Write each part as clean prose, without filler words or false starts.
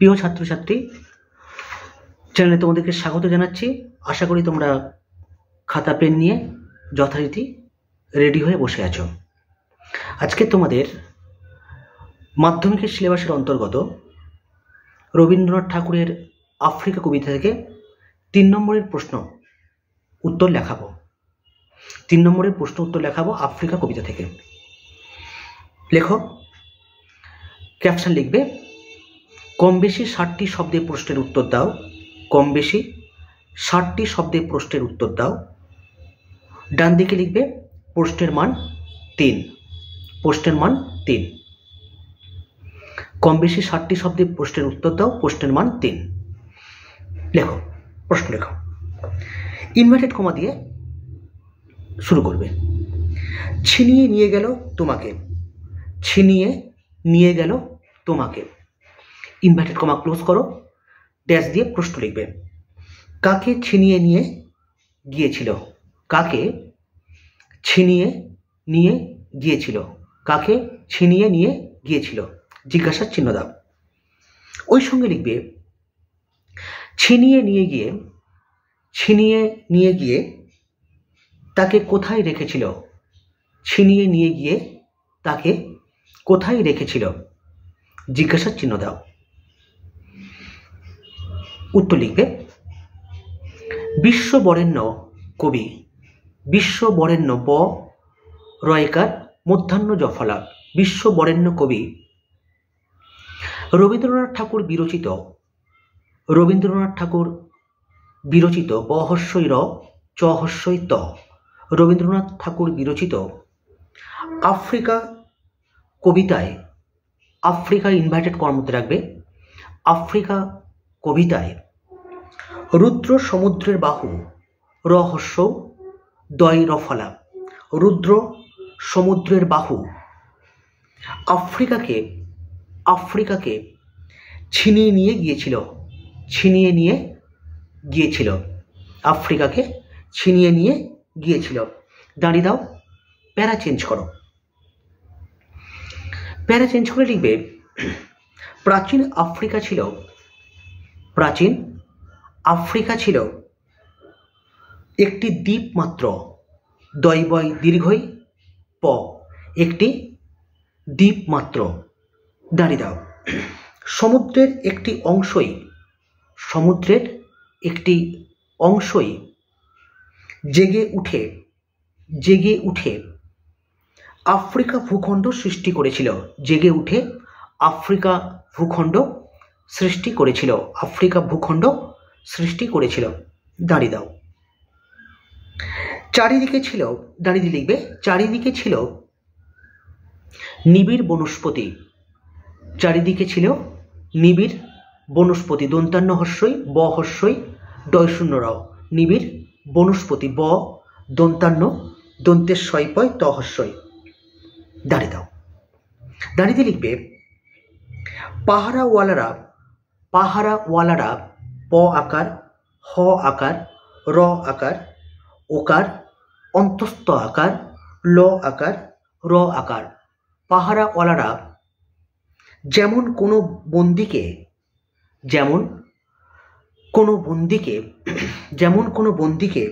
প্রিয় ছাত্রছাত্রী, চ্যানেলে তোমাদেরকে স্বাগত জানাচ্ছি। আশা করি তোমরা খাতা পেন নিয়ে যথারীতি রেডি হয়ে বসে আছো। আজকে তোমাদের মাধ্যমিকের সিলেবাসের অন্তর্গত রবীন্দ্রনাথ ঠাকুরের আফ্রিকা কবিতা থেকে 3 নম্বরের প্রশ্ন উত্তর লেখাবো। 3 নম্বরের প্রশ্ন উত্তর লেখাবো আফ্রিকা কবিতা থেকে। লেখো, ক্যাপশন লিখবে কম বেশি 60টি শব্দে প্রশ্নের উত্তর দাও। কম বেশি 60টি শব্দে প্রশ্নের উত্তর দাও। ডান দিকে লিখবে প্রশ্নের মান 3। প্রশ্নের মান 3। কম বেশি 60টি শব্দে প্রশ্নের উত্তর দাও, প্রশ্নের মান 3। লেখো, প্রশ্ন লেখো। ইনভার্টেড কমা দিয়ে শুরু করবে। ছিনিয়ে নিয়ে গেল তোমাকে, ছিনিয়ে নিয়ে গেল তোমাকে। ইনভার্টেড কমা ক্লোজ করো, ড্যাশ দিয়ে প্রশ্ন লিখবে। কাকে ছিনিয়ে নিয়ে গিয়েছিল? কাকে ছিনিয়ে নিয়ে গিয়েছিল? কাকে ছিনিয়ে নিয়ে গিয়েছিল? জিজ্ঞাসার চিহ্ন দাও। ওই সঙ্গে লিখবে ছিনিয়ে নিয়ে গিয়ে, ছিনিয়ে নিয়ে গিয়ে তাকে কোথায় রেখেছিল? ছিনিয়ে নিয়ে গিয়ে তাকে কোথায় রেখেছিল? জিজ্ঞাসার চিহ্ন দাও। উত্তর লিখবে বিশ্ববরেণ্য কবি, বিশ্ববরেণ্য ব রয়কার মধ্যাহ্ন জফলা, বিশ্ববরেণ্য কবি রবীন্দ্রনাথ ঠাকুর বিরচিত, রবীন্দ্রনাথ ঠাকুর বিরচিত ব হস্যই র চ হস্যই ত, রবীন্দ্রনাথ ঠাকুর বিরচিত আফ্রিকা কবিতায়, আফ্রিকা ইনভার্টেড করার মধ্যে রাখবে, আফ্রিকা কবিতায় রুদ্র সমুদ্রের বাহু র হস্য দয় রফলা, রুদ্র সমুদ্রের বাহু আফ্রিকাকে, আফ্রিকাকে ছিনিয়ে নিয়ে গিয়েছিল, ছিনিয়ে নিয়ে গিয়েছিল, আফ্রিকাকে ছিনিয়ে নিয়ে গিয়েছিল। দাঁড়িয়ে দাও, প্যারা চেঞ্জ করো। প্যারা চেঞ্জ করে লিখবে প্রাচীন আফ্রিকা ছিল, প্রাচীন আফ্রিকা ছিল একটি দ্বীপ মাত্র, দয় বয় দীর্ঘই প, একটি দ্বীপ মাত্র। দাঁড়িয়ে দাও, সমুদ্রের একটি অংশই, সমুদ্রের একটি অংশই জেগে উঠে, জেগে উঠে আফ্রিকা ভূখণ্ড সৃষ্টি করেছিল, জেগে উঠে আফ্রিকা ভূখণ্ড সৃষ্টি করেছিল, আফ্রিকা ভূখণ্ড সৃষ্টি করেছিল। দাঁড়িয়ে দাও, চারিদিকে ছিল, দাঁড়িয়ে দিয়ে লিখবে চারিদিকে ছিল নিবিড় বনস্পতি, চারিদিকে ছিল নিবিড় বনস্পতি, দন্তান্ন হস্যই ব হস্যই ডয় শূন্য র, নিবিড় বনস্পতি ব দন্তান্ন দন্তের শয়পয় ত হস্যই। দাঁড়িয়ে দাও, দাঁড়িয়ে দিয়ে লিখবে পাহারাওয়ালারা, পাহারাওয়ালারা প আকার হ আকার র আকার ওকার অন্তস্থ আকার ল আকার র আকার, পাহারাওয়ালারা যেমন কোনো বন্দিকে, যেমন কোনো বন্দিকে, যেমন কোনো বন্দিকে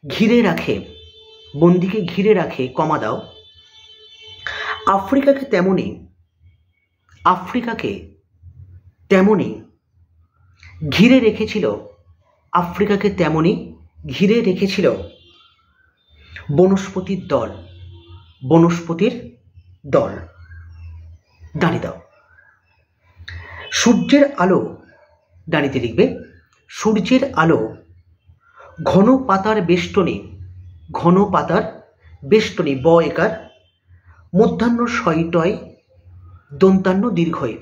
ঘিরে রাখে, বন্দিকে ঘিরে রাখে, কমা দাও, আফ্রিকাকে তেমনি, আফ্রিকাকে তেমনি ঘিরে রেখেছিল, আফ্রিকাকে তেমনি ঘিরে রেখেছিল বনস্পতির দল, বনস্পতির দল। দাঁড়িয়ে দাও, সূর্যের আলো, দাঁড়িয়ে লিখবে সূর্যের আলো ঘন পাতার বেষ্টনী, ঘন পাতার বেষ্টনী ব একার মধ্যাহ্ন শয়টয় দন্তান্ন দীর্ঘয়,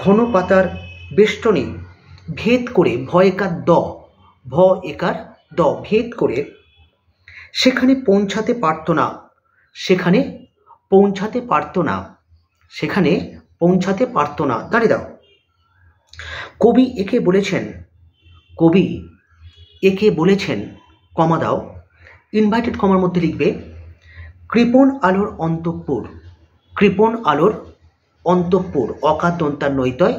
ঘন পাতার বেষ্টনী ভেদ করে ভ একার দ, ভ একার দ ভেদ করে সেখানে পৌঁছাতে পারত না, সেখানে পৌঁছাতে পারত না, সেখানে পৌঁছাতে পারত না। দাঁড়িয়ে দাও, কবি একে বলেছেন, কবি একে বলেছেন, কমা দাও, ইনভার্টেড কমার মধ্যে লিখবে কৃপণ আলোর অন্তঃপুর, কৃপণ আলোর অন্তঃপুর অকার দন্তার নৈতয়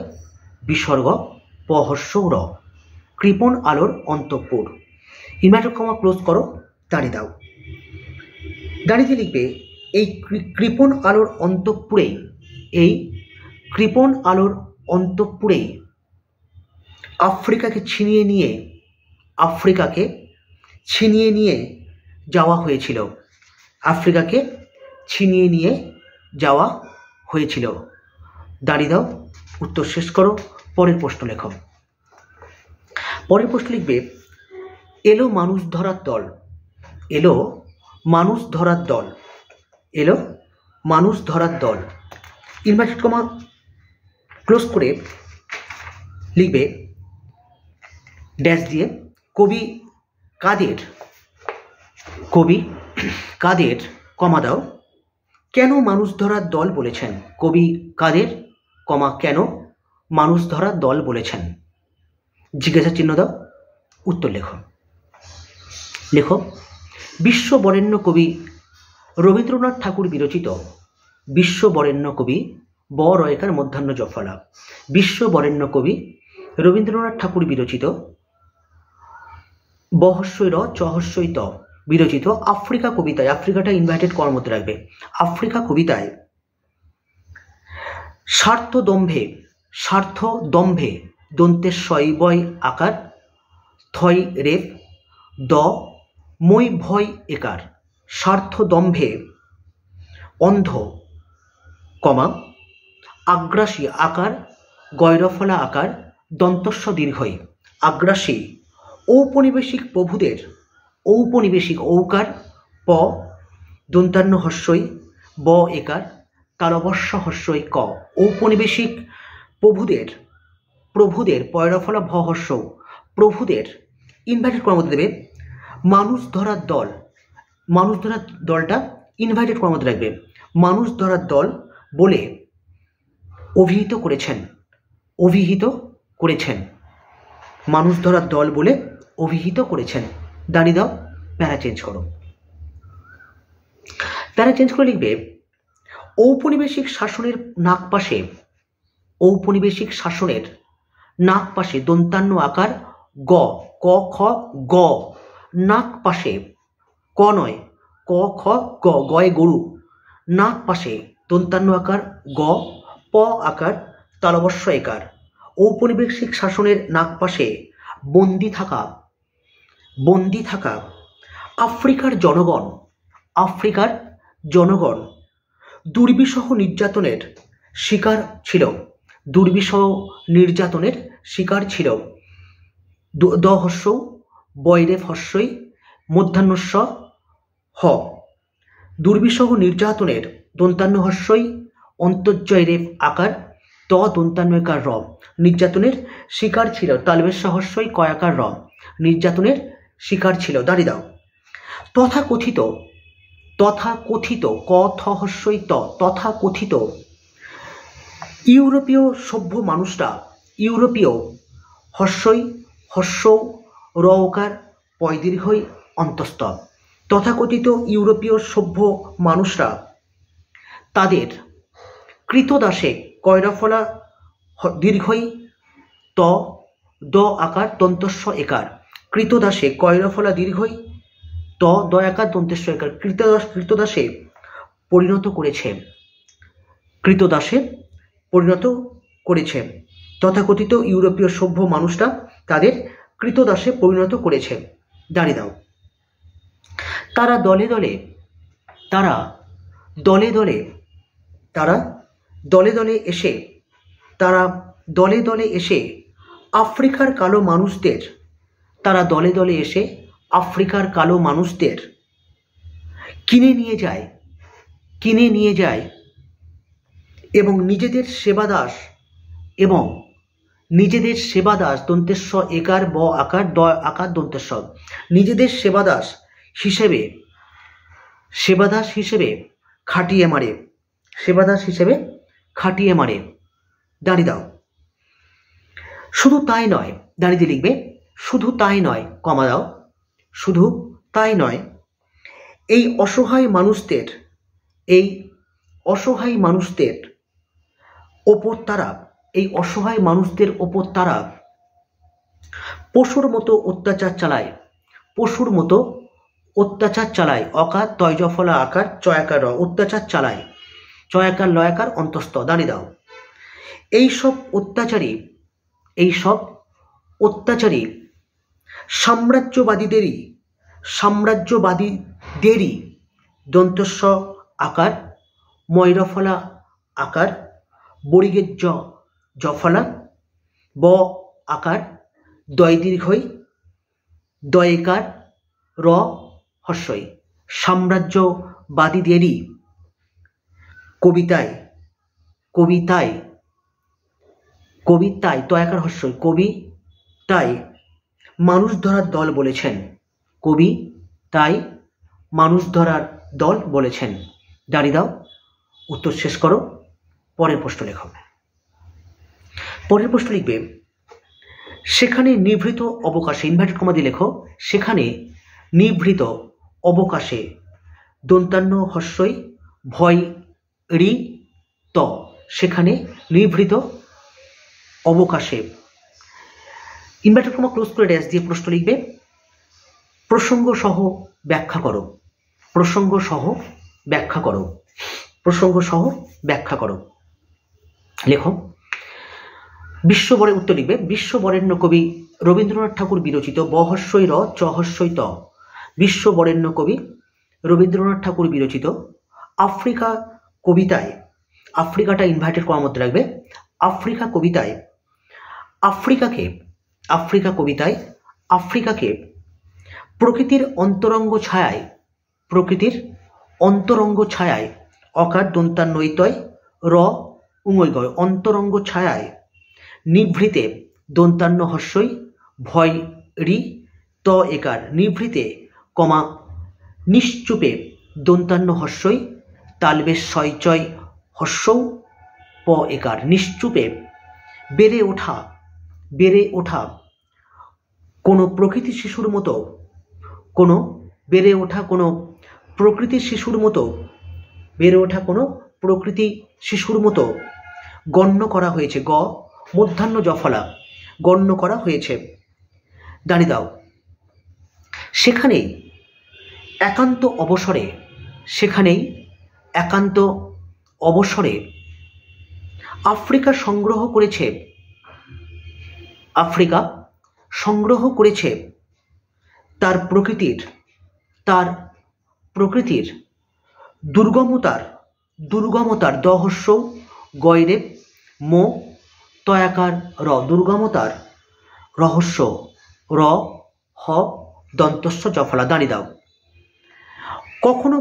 ব বিসর্গ প হর্ষ র, কৃপণ আলোর অন্তঃপুর। ইনভার্টেড কমা ক্লোজ করো, দাঁড়িয়ে দাও। দাঁড়িয়ে লিখবে এই কৃপণ আলোর অন্তঃপুরেই, এই কৃপণ আলোর অন্তঃপুরেই আফ্রিকাকে ছিনিয়ে নিয়ে যাওয়া হয়েছিল। আফ্রিকাকে ছিনিয়ে নিয়ে যাওয়া হয়েছিল। দাঁড়িয়ে দাও, উত্তর শেষ করো, পরের প্রশ্ন লেখো। পরের প্রশ্ন লিখবে এলো মানুষ ধরার দল, এলো মানুষ ধরার দল, এলো মানুষ ধরার দল। ইনভার্টেড কমা ক্লোজ করে লিখবে ড্যাশ দিয়ে কবি কাদের কমা দাও কেন মানুষ ধরার দল বলেছেন। কবি কাদের কমা কেন মানুষ ধরার দল বলেছেন, জিজ্ঞাসা চিহ্ন দাও, উত্তর লেখো। লেখো বিশ্ববরেণ্য কবি রবীন্দ্রনাথ ঠাকুর বিরচিত, বিশ্ববরেণ্য কবি ব রয়কার মধ্যাহ্ন জফলা, বিশ্ববরেণ্য কবি রবীন্দ্রনাথ ঠাকুর বিরচিত বহস্যই র চহস্যই ত বিরচিত আফ্রিকা কবিতায়, আফ্রিকাটা ইনভার্টেড করার মধ্যে রাখবে, আফ্রিকা কবিতায় স্বার্থ দম্ভে দন্তের শৈবয় আকার থয় রেপ দ মই ভয় একার, স্বার্থ দম্ভে অন্ধ কমা আগ্রাসী আকার গৈরফলা আকার দন্তস্ব দীর্ঘই, আগ্রাসী ঔপনিবেশিক প্রভুদের, ঔপনিবেশিক ঔকার প দন্তান্ন হস্যই ব একার তালবস্য হস্যই ক, ঔপনিবেশিক প্রভুদের পয়রফলা ভ হস্য, প্রভুদের ইনভার্টেড করার মধ্যে দেবে মানুষ ধরার দল, মানুষ ধরার দলটা ইনভার্টেড করার মধ্যে রাখবে, মানুষ ধরার দল বলে অভিহিত করেছেন, মানুষ ধরার দল বলে অভিহিত করেছেন। দাঁড়িয়ে দাও, প্যারা চেঞ্জ করো। প্যারা চেঞ্জ করে লিখবে ঔপনিবেশিক শাসনের নাক পাশে দন্তান্ন আকার গ ক খ গ, নাক পাশে ক নয় ক খ গ, গয়ে গরু, নাক পাশে দন্তান্ন আকার গ প আকার তালবস্য একার, ঔপনিবেশিক শাসনের নাক পাশে বন্দি থাকা আফ্রিকার জনগণ দুর্বিষহ নির্যাতনের শিকার ছিল, দ হস্য বয়রেফ হস্যই মধ্যাহ্নস্য হ, দুর্বিষহ নির্যাতনের দন্তান্ন হস্যই অন্তর্জয় রেফ আকার ত দন্তান্বয়কার র, নির্যাতনের শিকার ছিল তালবেশ হস্যই কয়াকার র, নির্যাতনের শিকার ছিল। দাঁড়িয়ে দাও। তথাকথিত ক থ হস্যই ত, তথাকথিত ইউরোপীয় সভ্য মানুষরা, ইউরোপীয় হস্য র ওকার পয় দীর্ঘই অন্তস্থ, তথাকথিত ইউরোপীয় সভ্য মানুষরা তাদের কৃতদাসে কয়রাফলা দীর্ঘই ত দ আকার দন্তস্ব একার, কৃতদাসে কয়রাফলা দীর্ঘই ত দ আকার দন্তস্ব একার, কৃতদাসে পরিণত করেছে, তথাকথিত ইউরোপীয় সভ্য মানুষরা তাদের কৃতদাসে পরিণত করেছে। দাঁড়িয়ে দাও। তারা দলে দলে এসে আফ্রিকার কালো মানুষদের কিনে নিয়ে যায় এবং নিজেদের সেবাদাস দন্তেস্ব একার ব আকার দ আকার দন্তেস্ব, নিজেদের সেবাদাস হিসেবে খাটিয়ে মারে, দাঁড়িয়ে দাও। শুধু তাই নয়, দাঁড়িয়ে লিখবে শুধু তাই নয় কমা দাও, শুধু তাই নয় এই অসহায় মানুষদের ওপর তারা এই অসহায় মানুষদের ওপর তারা পশুর মতো অত্যাচার চালায়, পশুর মতো অত্যাচার চালায়। অকার তয়জফলা আকার চয়াকার র, অত্যাচার চালায়, চয়াকার লয়াকার অন্তস্থ, দাঁড়িয়ে দাও। এইসব অত্যাচারী সাম্রাজ্যবাদীদেরই দন্তস্ব আকার ময়রফলা আকার বরিগের জফলা ব আকার দয় দীর্ঘই দয়েকার র হস্যই, সাম্রাজ্যবাদীদেরই কবিতায় তয়াকার হস্যই, কবিতায় মানুষ ধরার দল বলেছেন, কবি তাই মানুষ ধরার দল বলেছেন। দাঁড়িয়ে দাও, উত্তর শেষ করো, পরের প্রশ্ন লেখো। পরের প্রশ্ন লিখবে, সেখানে নিভৃত অবকাশে, ইনভার্টেড কমা দিয়ে লেখো, সেখানে নিভৃত অবকাশে দন্তান্ন হস্যই ভয় রি ত, সেখানে নিভৃত অবকাশে, ইনভার্টেড কমা ক্লোজ করে ড্যাশ দিয়ে প্রশ্ন লিখবে, প্রসঙ্গ সহ ব্যাখ্যা করো, প্রসঙ্গ সহ ব্যাখ্যা করো, প্রসঙ্গ সহ ব্যাখ্যা করো। লেখো বিশ্ববরের উত্তর লিখবে, বিশ্ববরেণ্য কবি রবীন্দ্রনাথ ঠাকুর বিরচিত বহস্যই র চহস্যই ত, বিশ্ববরেণ্য কবি রবীন্দ্রনাথ ঠাকুর বিরচিত আফ্রিকা কবিতায়, আফ্রিকাটা ইনভার্টেড কমার মধ্যে রাখবে, আফ্রিকা কবিতায় আফ্রিকাকে প্রকৃতির অন্তরঙ্গ ছায়ায় অকার দন্তান্নৈতয় র উঙৈগয়, অন্তরঙ্গ ছায়ায় নিভৃতে দন্তান্ন হস্যই ভয় রি ত একার, নিভৃতে কমা নিশ্চুপে দন্তান্ন হস্যই তালবেশ শয়চয় হস্যৌ প একার, নিশ্চুপে বেড়ে ওঠা কোনো প্রকৃতি শিশুর মতো, কোনো বেড়ে ওঠা কোনো প্রকৃতি শিশুর মতো গণ্য করা হয়েছে, গ মধ্যাহ্ন জফলা গণ্য করা হয়েছে। দাঁড়িয়ে দাও, সেখানেই একান্ত অবসরে আফ্রিকা সংগ্রহ করেছে তার প্রকৃতির দুর্গমতার দহস্য গয়রে মো তয়াকার র, দুর্গমতার রহস্য র হ দন্তস্ব জফলা। দাঁড়িয়ে দাও, কখনো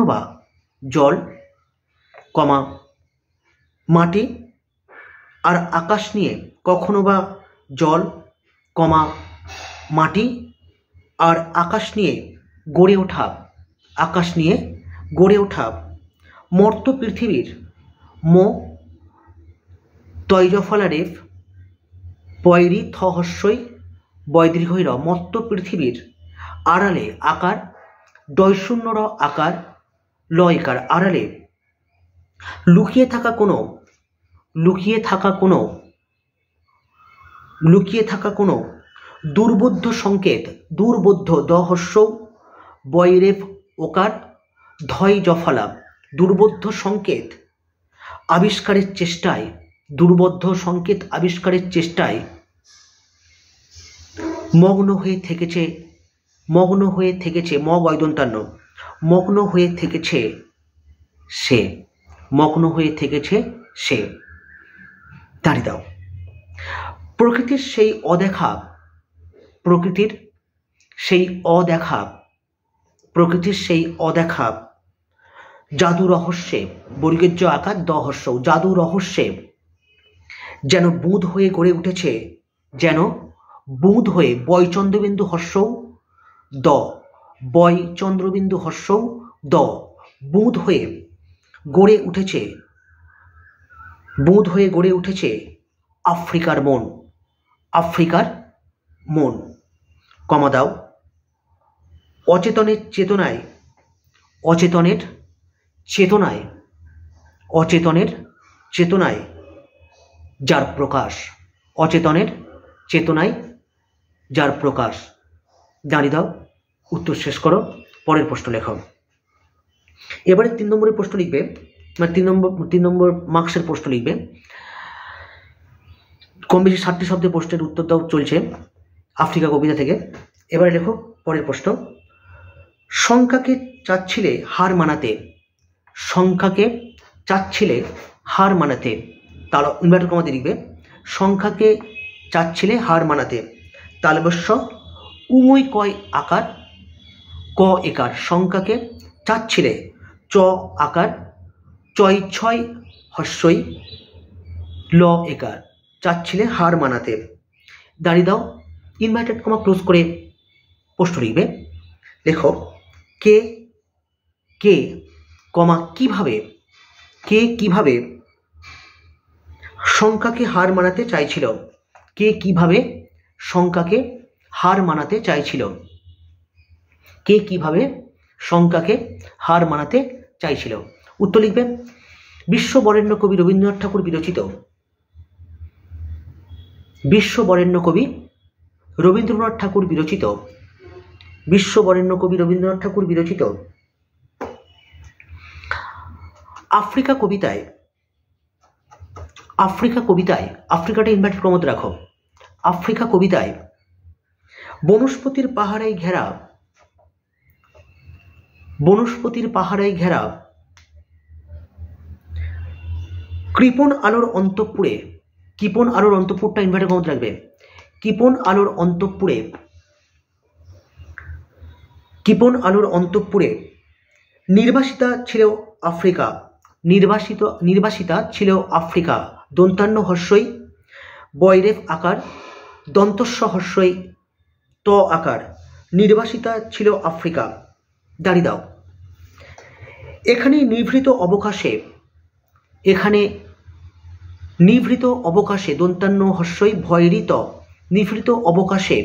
বা জল কমা মাটি আর আকাশ নিয়ে, কখনো বা জল কমা মাটি আর আকাশ নিয়ে গড়ে ওঠা মর্ত পৃথিবীর মো তৈজফলা রেফ পয়রি থ হস্যই বয়দীর্ঘই র, মর্ত পৃথিবীর আড়ালে আকার দয়শূন্য র আকার লয়কার, আড়ালে লুকিয়ে থাকা কোনো দুর্বোধ্য দহস্য বয়রেফ ওকার ধয় জফলা, দুর্বোধ্য সংকেত আবিষ্কারের চেষ্টায় মগ্ন হয়ে থেকেছে ম বয়দন্তান্ন, মগ্ন হয়ে থেকেছে সে। দাঁড়িয়ে দাও, প্রকৃতির সেই অদেখা জাদু রহস্যে বর্গের জ আকার দহস্য, জাদু রহস্যে যেন বুঁদ হয়ে গড়ে উঠেছে, যেন বুঁদ হয়ে বয়চন্দ্রবিন্দু হস্যৌ দ, বয়চন্দ্রবিন্দু হস্যৌ দ, বুঁদ হয়ে গড়ে উঠেছে আফ্রিকার মন, কমা দাও, অচেতনের চেতনায় যার প্রকাশ, অচেতনের চেতনায় যার প্রকাশ। দাঁড়িয়ে দাও, উত্তর শেষ করো, পরের প্রশ্ন লেখো। এবারে 3 নম্বরের প্রশ্ন লিখবে, মানে 3 নম্বর মার্কসের প্রশ্ন লিখবে। কম বেশি 7টি শব্দের প্রশ্নের উত্তর দাও চলছে আফ্রিকা কবিতা থেকে। এবারে লেখো পরের প্রশ্ন। সংখ্যাকে চাচ্ছিলে হার মানাতে, সংখ্যাকে চাচ্ছিলে হার মানাতে, তাহলে ইনভার্টেড কমাতে লিখবে সংখ্যাকে চাচ্ছিলে হার মানাতে, তালবস্য উমৈ কয় আকার ক একার। সংখ্যাকে চাচ্ছিলে চ আকার, চয় ছয় হস্যই ল একার, চাচ্ছিলে হার মানাতে। দাঁড়িয়ে দাও, ইনভার্টেড কমা ক্লোজ করে প্রশ্ন লিখবে। লেখো কে কে কমা কিভাবে, কে কিভাবে সংখ্যাকে হার মানাতে চাইছিল, কে কিভাবে সংখ্যাকে হার মানাতে চাইছিল, কে কিভাবে সংখ্যাকে হার মানাতে চাইছিল। উত্তর লিখবে বিশ্ববরেণ্য কবি রবীন্দ্রনাথ ঠাকুর বিরচিত, বিশ্ববরেণ্য কবি রবীন্দ্রনাথ ঠাকুর বিরচিত, বিশ্ববরেণ্য কবি রবীন্দ্রনাথ ঠাকুর বিরচিত আফ্রিকা কবিতায়, আফ্রিকা কবিতায়, আফ্রিকাটা ইনভার্টেড কমাতে রাখো, আফ্রিকা কবিতায় বনস্পতির পাহাড়ায় ঘেরা, বনস্পতির পাহাড়ায় ঘেরা কৃপণ আলোর অন্তঃপুরে, কৃপণ আলোর অন্তঃপুরটা ইনভার্টেড কমাতে রাখবে, কৃপণ আলোর অন্তঃপুরে, কৃপণ আলোর অন্তঃপুরে নির্বাসিতা ছিল আফ্রিকা, নির্বাসিতা ছিল আফ্রিকা, দন্তান্ন হস্যই বয়রেফ আকার, দন্তস্ব হস্যই ত আকার, নির্বাসিতা ছিল আফ্রিকা। দাঁড়িয়ে দাও, এখানে নিভৃত অবকাশে, এখানে নিভৃত অবকাশে দন্তান্ন হস্যই ভয়রিত, নিভৃত অবকাশে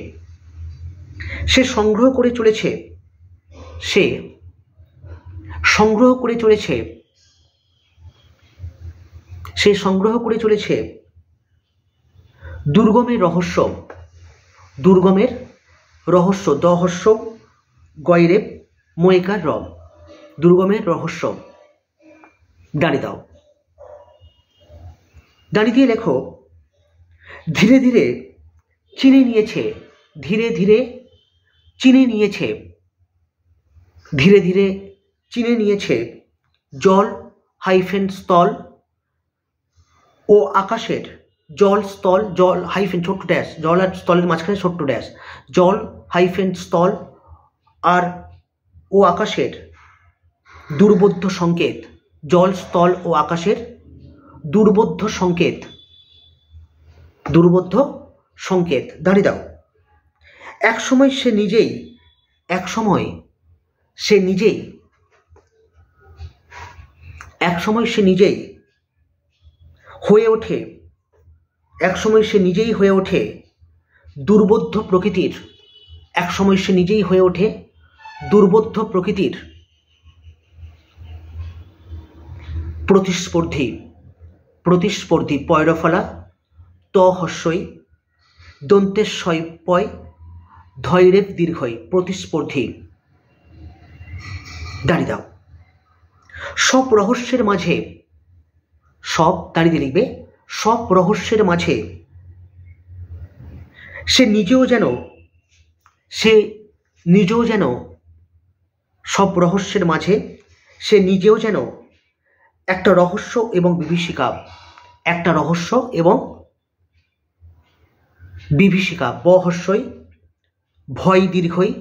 সে সংগ্রহ করে চলেছে, সে সংগ্রহ করে চলেছে, সে সংগ্রহ করে চলেছে দুর্গমের রহস্য, দুর্গমের রহস্য দহস্য গয়রেব ময়কার র, দুর্গমের রহস্য। দাঁড়িয়ে দাও, দাঁড়িয়ে দিয়ে লেখো ধীরে ধীরে চিনে নিয়েছে, ধীরে ধীরে চিনে নিয়েছে, ধীরে ধীরে চিনে নিয়েছে জল হাইফেন স্থল ও আকাশের, জল স্থল, জল হাইফেন ছোট্ট ড্যাশ, জল আর স্থলের মাঝখানে ছোট্ট ড্যাশ, জল হাইফেন স্থল আর ও আকাশের দুর্বোধ্য সংকেত, জল স্থল ও আকাশের দুর্বোধ্য সংকেত, দুর্বোধ্য সংকেত। দাঁড়িয়ে দাও, একসময় সে নিজেই, একসময় সে নিজেই, একসময় সে নিজেই হয়ে ওঠে, একসময় সে নিজেই হয়ে ওঠে দুর্বোধ্য প্রকৃতির, একসময় সে নিজেই হয়ে ওঠে দুর্বোধ্য প্রকৃতির প্রতিস্পর্ধী, প্রতিস্পর্ধী পয়রফলা ত হস্যই দন্তেশ্বয় পয় ধৈরেব দীর্ঘই, প্রতিস্পর্ধী। দাঁড়িয়ে দাও, সব রহস্যের মাঝে, সব দাঁড়িয়ে লিখবে সব রহস্যের মাঝে সে নিজেও যেন, সে নিজেও যেন, সব রহস্যের মাঝে সে নিজেও যেন একটা রহস্য এবং বিভীষিকা, একটা রহস্য এবং বিভীষিকা বহস্যই ভয় দীর্ঘই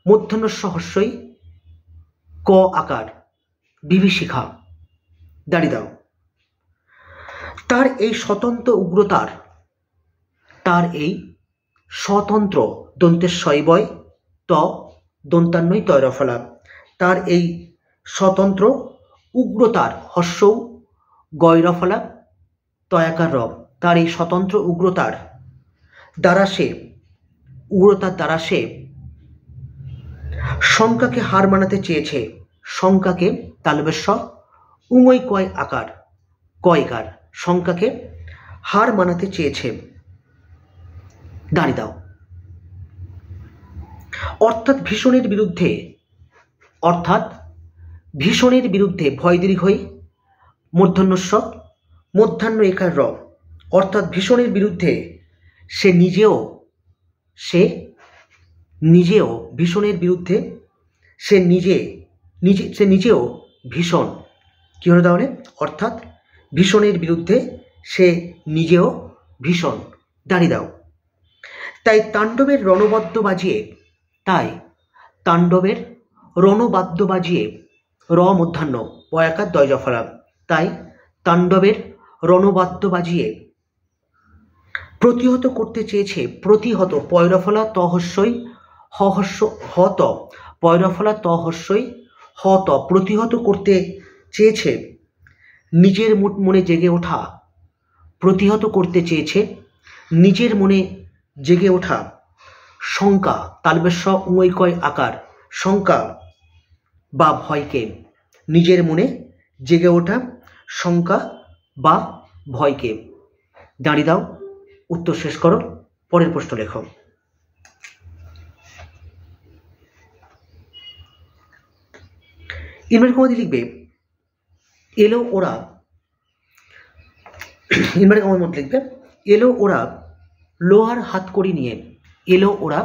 মূর্ধন্যস্ব হস্যই ক আকার, বিভীষিকা। দাঁড়িয়ে দাও, তার এই স্বতন্ত্র উগ্রতার, তার এই স্বতন্ত্র দন্তেশ্বয় বয় ত দন্তান্নই তৈরফলা, তার এই স্বতন্ত্র উগ্রতার হস্যৌ গয়রফলা তয়াকার রব, তার এই স্বতন্ত্র উগ্রতার দ্বারা সে, উগ্রতার দ্বারা সে সংখ্যাকে হার মানাতে চেয়েছে, সংখ্যাকে তালবেশ্ব উমৈ কয় আকার, কয়কার, শঙ্কাকে হার মানাতে চেয়েছে, দাঁড়িয়ে দাও। অর্থাৎ ভীষণের বিরুদ্ধে, অর্থাৎ ভীষণের বিরুদ্ধে, ভয় দীর্ঘই মূর্ধন্যস্ব মধ্যাহ্ন একার র, অর্থাৎ ভীষণের বিরুদ্ধে সে নিজেও ভীষণের বিরুদ্ধে সে নিজেও ভীষণ, কি হলো তাহলে? অর্থাৎ ভীষণের বিরুদ্ধে সে নিজেও ভীষণ, দাঁড়িয়ে দাও। তাই তাণ্ডবের রণবাদ্য বাজিয়ে র মধ্যাহ্ন পয়াকার দয় জফলা, তাই তাণ্ডবের রণবাদ্য বাজিয়ে প্রতিহত করতে চেয়েছে, প্রতিহত পয়রফলা তহস্যই হহস্য হত, পয়রফলা তহস্যই হত, প্রতিহত করতে চেয়েছে নিজের মনে জেগে ওঠা, প্রতিহত করতে চেয়েছে নিজের মনে জেগে ওঠা শঙ্কা, তালবেশ্ব উমৈকয় আকার, শঙ্কা বা ভয়কে, নিজের মনে জেগে ওঠা শঙ্কা বা ভয়কে, দাঁড়িয়ে দাও। উত্তর শেষ করো, পরের প্রশ্ন লেখো। ইনভার্টেড কমা দিয়ে লিখবে এলো ওরা, ইনভার্টেড কমার মধ্যে লিখবে এলো ওরা লোহার হাতকড়ি নিয়ে, এলো ওরা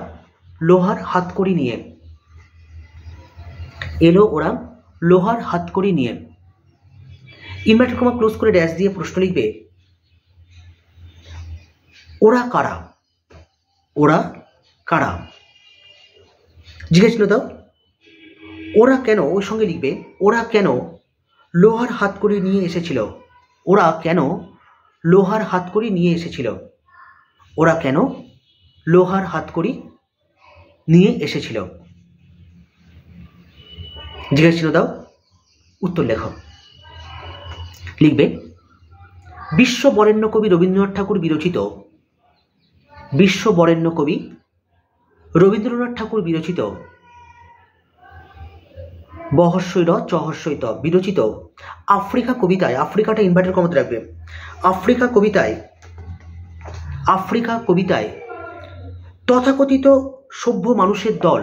লোহার হাতকড়ি নিয়ে, এলো ওরা লোহার হাতকড়ি নিয়ে। ইনভার্টেড কমা ক্লোজ করে ড্যাশ দিয়ে প্রশ্ন লিখবে ওরা কারা, ওরা কারা, জিজ্ঞেস দাও। ওরা কেন, ওই সঙ্গে লিখবে ওরা কেন লোহার হাতকড়ি নিয়ে এসেছিল, ওরা কেন লোহার হাতকড়ি নিয়ে এসেছিল, ওরা কেন লোহার হাতকড়ি নিয়ে এসেছিল, জিজ্ঞেস দাও, উত্তর লেখো। লিখবে বিশ্ব বরেণ্য কবি রবীন্দ্রনাথ ঠাকুর বিরচিত, বিশ্ব বরেণ্য কবি রবীন্দ্রনাথ ঠাকুর বিরচিত বহস্যৈর চহস্যৈত বিরচিত আফ্রিকা কবিতায়, আফ্রিকাটা ইনভার্টেড কমাতে রাখবে, আফ্রিকা কবিতায় তথাকথিত সভ্য মানুষের দল,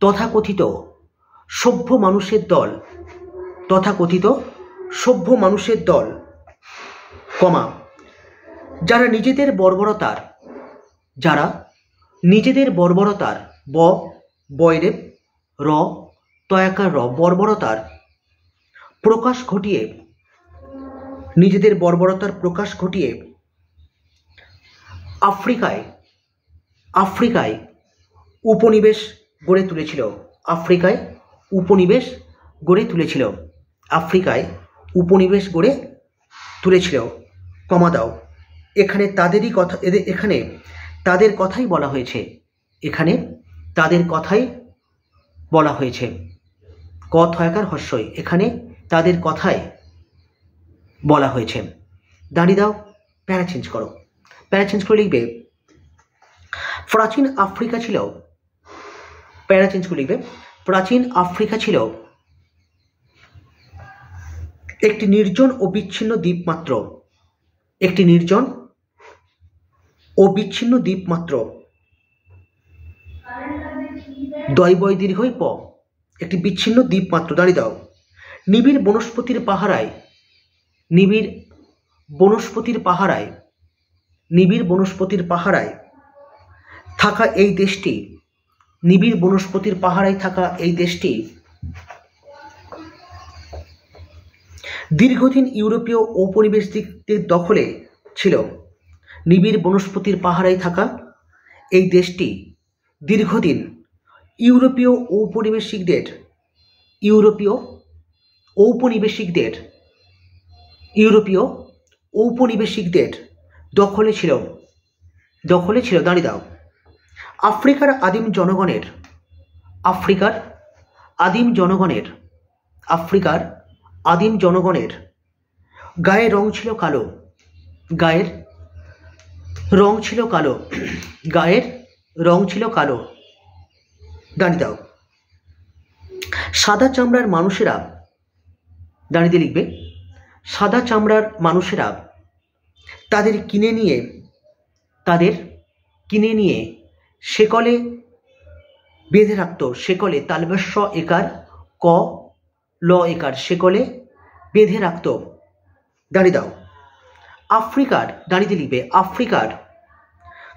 তথাকথিত সভ্য মানুষের দল, তথাকথিত সভ্য মানুষের দল, কমা যারা নিজেদের বর্বরতার, যারা নিজেদের বর্বরতার বয়রেব র তয়াকার র, বর্বরতার প্রকাশ ঘটিয়ে, নিজেদের বর্বরতার প্রকাশ ঘটিয়ে আফ্রিকায় উপনিবেশ গড়ে তুলেছিল, আফ্রিকায় উপনিবেশ গড়ে তুলেছিল, আফ্রিকায় উপনিবেশ গড়ে তুলেছিল, কমা দাও। এখানে তাদেরই কথা, এখানে তাদের কথাই বলা হয়েছে, এখানে তাদের কথাই বলা হয়েছে, ক থয়াকার হস্যই, এখানে তাদের কথাই বলা হয়েছে, দাঁড়িয়ে দাও। প্যারা চেঞ্জ করো, প্যারা চেঞ্জ করে লিখবে প্রাচীন আফ্রিকা ছিল, প্যারা চেঞ্জ করে লিখবে প্রাচীন আফ্রিকা ছিল একটি নির্জন ও বিচ্ছিন্ন দ্বীপ মাত্র, একটি নির্জন ও বিচ্ছিন্ন দ্বীপ মাত্র, দয় বয় দীর্ঘই প, একটি বিচ্ছিন্ন দ্বীপ মাত্র, দাঁড়িয়ে দাও। নিবিড় বনস্পতির পাহারায়, নিবিড় বনস্পতির পাহারায়, নিবিড় বনস্পতির পাহারায় থাকা এই দেশটি, নিবিড় বনস্পতির পাহারায় থাকা এই দেশটি দীর্ঘদিন ইউরোপীয় ঔপনিবেশিকদের দখলে ছিল, নিবিড় বনস্পতির পাহারায় থাকা এই দেশটি দীর্ঘদিন ইউরোপীয় ঔপনিবেশিকদের, ইউরোপীয় ঔপনিবেশিকদের, ইউরোপীয় ঔপনিবেশিকদের দখলে ছিল, দখলে ছিল, দাঁড়িয়ে দাও। আফ্রিকার আদিম জনগণের, আফ্রিকার আদিম জনগণের, আফ্রিকার আদিম জনগণের গায়ের রং ছিল কালো, গায়ের রং ছিল কালো, গায়ের রং ছিল কালো, দাঁড়িয়ে দাও। সাদা চামড়ার মানুষেরা, দাঁড়িয়ে লিখবে সাদা চামড়ার মানুষেরা তাদের কিনে নিয়ে শেকলে বেঁধে রাখত। শেকলে তালব্য একার ক ল একার শেকলে বেঁধে রাখত। দাঁড়িয়ে দাও। আফ্রিকার, দাঁড়িয়ে লিখবে, আফ্রিকার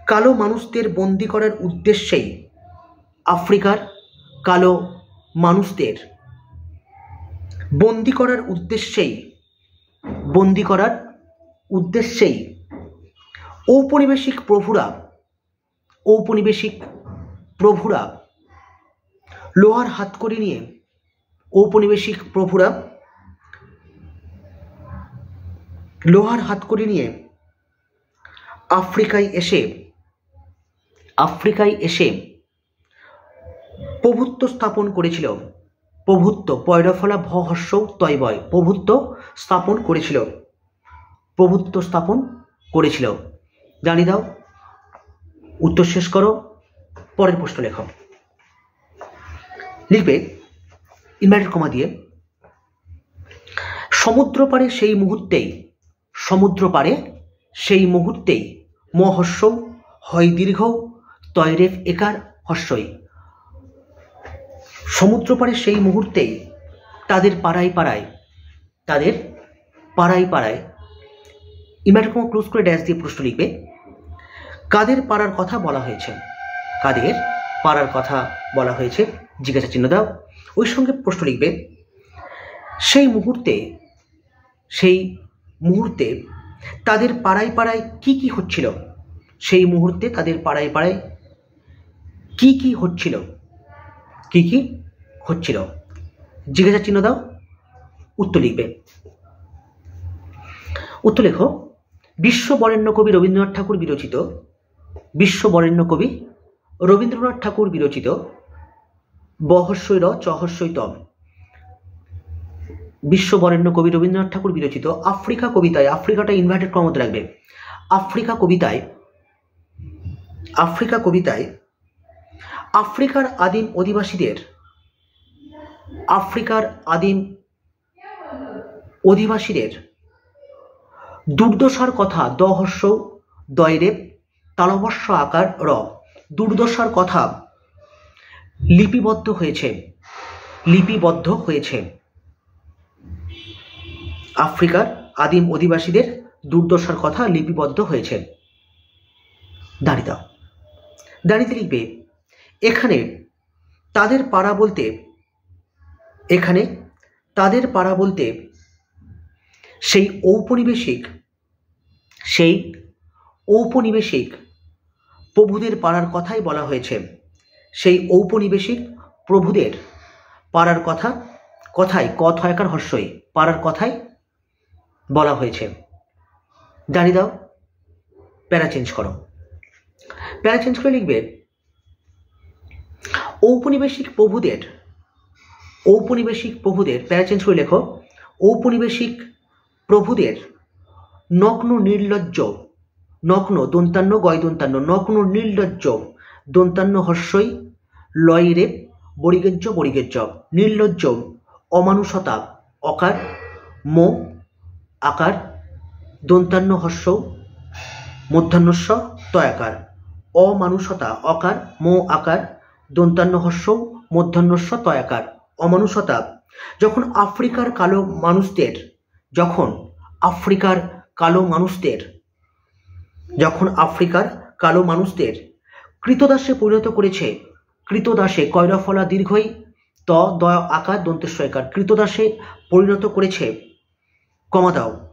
কালো মানুষদের বন্দি করার উদ্দেশ্যেই, আফ্রিকার কালো মানুষদের বন্দি করার উদ্দেশ্যেই ঔপনিবেশিক প্রভুরা লোহার হাতকড়ি নিয়ে, ঔপনিবেশিক প্রভুরা লোহার হাতকড়ি নিয়ে আফ্রিকায় এসে প্রভুত্ব স্থাপন করেছিল। প্রভুত্ব, পয়রফলা ভ হর্ষ তয়বয়, প্রভুত্ব স্থাপন করেছিল। জানিয়ে দাও। উত্তর শেষ করো। পরের প্রশ্ন লেখো। লিখবে ইনভার্টেড কমা দিয়ে, সমুদ্র পাড়ে সেই মুহূর্তেই ম হর্ষ হয় দীর্ঘ তয়রেফ একার হর্ষই। সমুদ্র পাড়ে সেই মুহূর্তেই তাদের পাড়ায় ইনভার্টেড কমা ক্লোজ করে ড্যাশ দিয়ে প্রশ্ন লিখবে। কাদের পাড়ার কথা বলা হয়েছে? জিজ্ঞাসা চিহ্ন দাও। ওই সঙ্গে প্রশ্ন লিখবে, সেই মুহূর্তে তাদের পাড়ায় কি কি হচ্ছিল? সেই মুহূর্তে তাদের পাড়ায় কি কি হচ্ছিল? জিজ্ঞাসা চিহ্ন দাও। উত্তর লিখবে। উত্তর লেখো। বিশ্ববরেণ্য কবি রবীন্দ্রনাথ ঠাকুর বিরচিত বহস্যই র চহস্যই তম, বিশ্ববরেণ্য কবি রবীন্দ্রনাথ ঠাকুর বিরচিত আফ্রিকা কবিতায়, আফ্রিকাটা ইনভার্টেড করার মধ্যে রাখবে, আফ্রিকা কবিতায় আফ্রিকার অধিবাসীদের দুর্দশার কথা দ হর্ষ দয়রেব তালবস্য আকার র, দুর্দশার কথা লিপিবদ্ধ হয়েছে। আফ্রিকার আদিম অধিবাসীদের দুর্দশার কথা লিপিবদ্ধ হয়েছে। দাঁড়িয়ে দাও। দাঁড়িয়ে লিখবে, এখানে তাদের পাড়া বলতে সেই ঔপনিবেশিক প্রভুদের পাড়ার কথাই বলা হয়েছে। সেই ঔপনিবেশিক প্রভুদের পাড়ার কথাই ক থয়কার হর্ষই পাড়ার কথাই বলা হয়েছে। জানিয়ে দাও। প্যারা চেঞ্জ করো। প্যারা চেঞ্জ করে লিখবে, ঔপনিবেশিক প্রভুদের প্যারা চেঞ্জ করে লেখো, ঔপনিবেশিক প্রভুদের নগ্ন নির্লজ্জ, নগ্ন দন্তান্ন গয় দন্তান্ন, নগ্ন নির্লজ্জ দন্তান্ন হর্ষই লয় রেপ বরিগেজ্য, নির্লজ্জ অমানুষতা অকার মো আকার দন্তান্ন হর্ষ মধ্যাহ্নস্য তয়াকার, অমানুষতা অকার মো আকার দন্তান্ন হর্ষ মধ্যাহ্নস্য তয়াকার, অমানুষতা। যখন আফ্রিকার কালো মানুষদের কৃতদাসে পরিণত করেছে, কৃতদাসে কয়রফলা দীর্ঘই ত দয় আকার দন্তেশ্বয়কার, কৃতদাসে পরিণত করেছে, কমা দাও।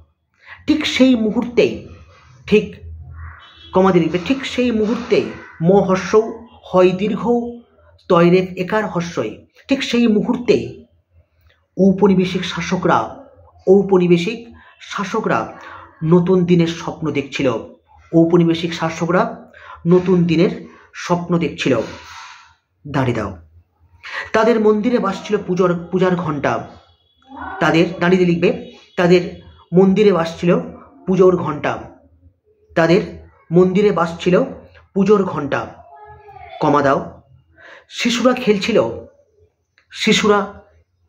ঠিক সেই মুহূর্তেই ম হর্ষ হয় দীর্ঘ তয়রেফ একার হর্ষই, ঠিক সেই মুহূর্তেই ঔপনিবেশিক শাসকরা নতুন দিনের স্বপ্ন দেখছিল। ঔপনিবেশিক শাসকরা নতুন দিনের স্বপ্ন দেখছিল। দাঁড়িয়ে দাও। তাদের মন্দিরে বাজছিল পূজার ঘণ্টা। দাঁড়িয়ে লিখবে, তাদের মন্দিরে বাজছিল পুজোর ঘণ্টা। কমা দাও। শিশুরা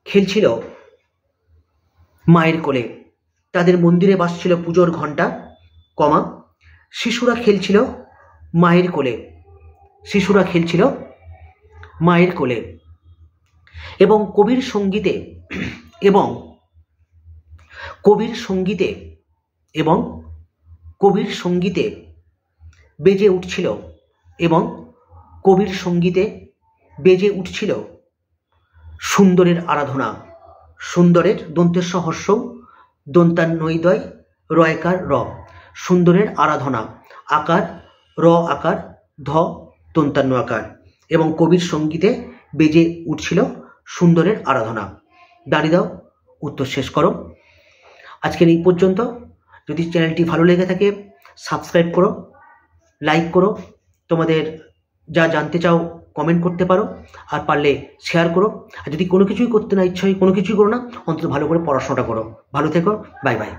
খেলছিল মায়ের কোলে। তাদের মন্দিরে বাজছিল পুজোর ঘণ্টা, কমা, শিশুরা খেলছিল মায়ের কোলে, শিশুরা খেলছিল মায়ের কোলে, এবং কবির সঙ্গীতে এবং কবির সঙ্গীতে এবং কবির সঙ্গীতে বেজে উঠছিল এবং কবির সঙ্গীতে বেজে উঠছিল সুন্দরের আরাধনা। সুন্দরের দন্তেস্ব হর্ষ দন্তান্নৈদয় রয়কার র, সুন্দরের আরাধনা, আকার র আকার ধ দন্তান্ন আকার, এবং কবির সঙ্গীতে বেজে উঠছিল সুন্দরের আরাধনা। দাঁড়িয়ে দাও, উত্তর শেষ করো। আজকের এই পর্যন্ত। যদি চ্যানেলটি ভালো লেগে থাকে সাবস্ক্রাইব করো, লাইক করো, তোমাদের যা জানতে চাও কমেন্ট করতে পারো, আর পারলে শেয়ার করো। আর যদি কোনো কিছুই করতে না ইচ্ছা হয় কোনো কিছুই করো না, অন্তত ভালো করে পড়াশোনাটা করো। ভালো থেকো, বাই বাই।